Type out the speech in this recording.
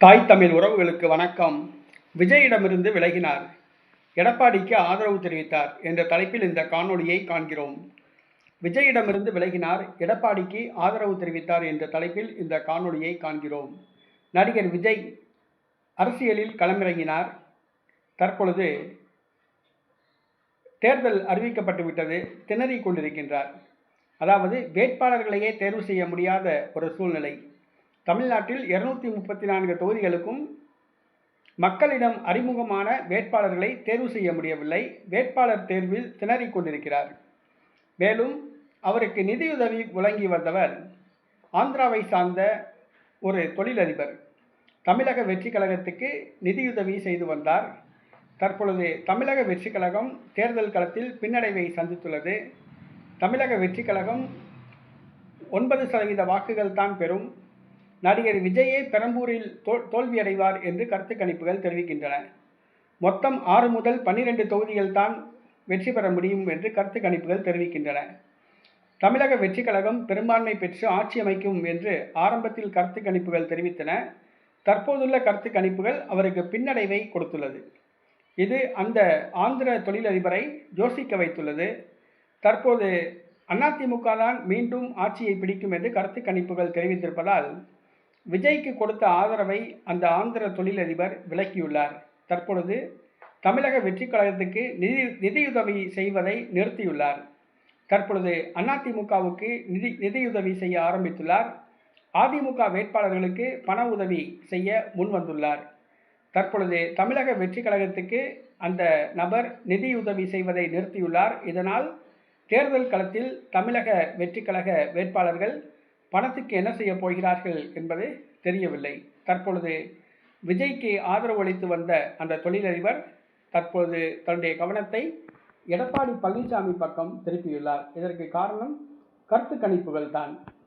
தாய் தமிழ் உறவுகளுக்கு வணக்கம். விஜயிடமிருந்து விலகினார், எடப்பாடிக்கு ஆதரவு தெரிவித்தார் என்ற தலைப்பில் இந்த காணொளியை காண்கிறோம். விஜயிடமிருந்து விலகினார், எடப்பாடிக்கு ஆதரவு தெரிவித்தார் என்ற தலைப்பில் இந்த காணொளியை காண்கிறோம். நடிகர் விஜய் அரசியலில் களமிறங்கினார். தற்பொழுது தேர்தல் அறிவிக்கப்பட்டுவிட்டது, திணறிக் கொண்டிருக்கின்றார். அதாவது வேட்பாளர்களையே தேர்வு செய்ய முடியாத ஒரு சூழ்நிலை. தமிழ்நாட்டில் 234 தொகுதிகளுக்கும் மக்களிடம் அறிமுகமான வேட்பாளர்களை தேர்வு செய்ய முடியவில்லை. வேட்பாளர் தேர்வில் திணறிக் கொண்டிருக்கிறார். மேலும் அவருக்கு நிதியுதவி வழங்கி வந்தவர் ஆந்திராவை சார்ந்த ஒரு தொழிலதிபர். தமிழக வெற்றி கழகத்துக்கு நிதியுதவி செய்து வந்தார். தற்பொழுது தமிழக வெற்றி கழகம் தேர்தல் களத்தில் பின்னடைவை சந்தித்துள்ளது. தமிழக வெற்றி கழகம் 9% வாக்குகள் தான் பெறும். நடிகர் விஜயே பெரம்பூரில் தோல்வியடைவார் என்று கருத்து கணிப்புகள் தெரிவிக்கின்றன. மொத்தம் 6 முதல் 12 தொகுதிகள் தான் வெற்றி பெற முடியும் என்று கருத்து கணிப்புகள் தெரிவிக்கின்றன. தமிழக வெற்றி கழகம் பெரும்பான்மை பெற்று ஆட்சி அமைக்கும் என்று ஆரம்பத்தில் கருத்து கணிப்புகள் தெரிவித்தன. தற்போதுள்ள கருத்து கணிப்புகள் அவருக்கு பின்னடைவை கொடுத்துள்ளது. இது அந்த ஆந்திர தொழிலதிபரை யோசிக்க வைத்துள்ளது. தற்போது அதிமுக தான் மீண்டும் ஆட்சியை பிடிக்கும் என்று கருத்து கணிப்புகள் தெரிவித்திருப்பதால் விஜய்க்கு கொடுத்த ஆதரவை அந்த ஆந்திர தொழிலதிபர் விலக்கியுள்ளார். தற்பொழுது தமிழக வெற்றி கழகத்துக்கு நிதியுதவி செய்வதை நிறுத்தியுள்ளார். தற்பொழுது அதிமுகவுக்கு நிதியுதவி செய்ய ஆரம்பித்துள்ளார். அதிமுக வேட்பாளர்களுக்கு பண உதவி செய்ய முன்வந்துள்ளார். தற்பொழுது தமிழக வெற்றி கழகத்துக்கு அந்த நபர் நிதியுதவி செய்வதை நிறுத்தியுள்ளார். இதனால் தேர்தல் களத்தில் தமிழக வெற்றி கழக வேட்பாளர்கள் பணத்துக்கு என்ன செய்ய போகிறார்கள் என்பது தெரியவில்லை. தற்பொழுது விஜய்க்கு ஆதரவு அளித்து வந்த அந்த தொழிலதிபர் தற்போது தன்னுடைய கவனத்தை எடப்பாடி பழனிசாமி பக்கம் திருப்பியுள்ளார். இதற்கு காரணம் கருத்து கணிப்புகள் தான்.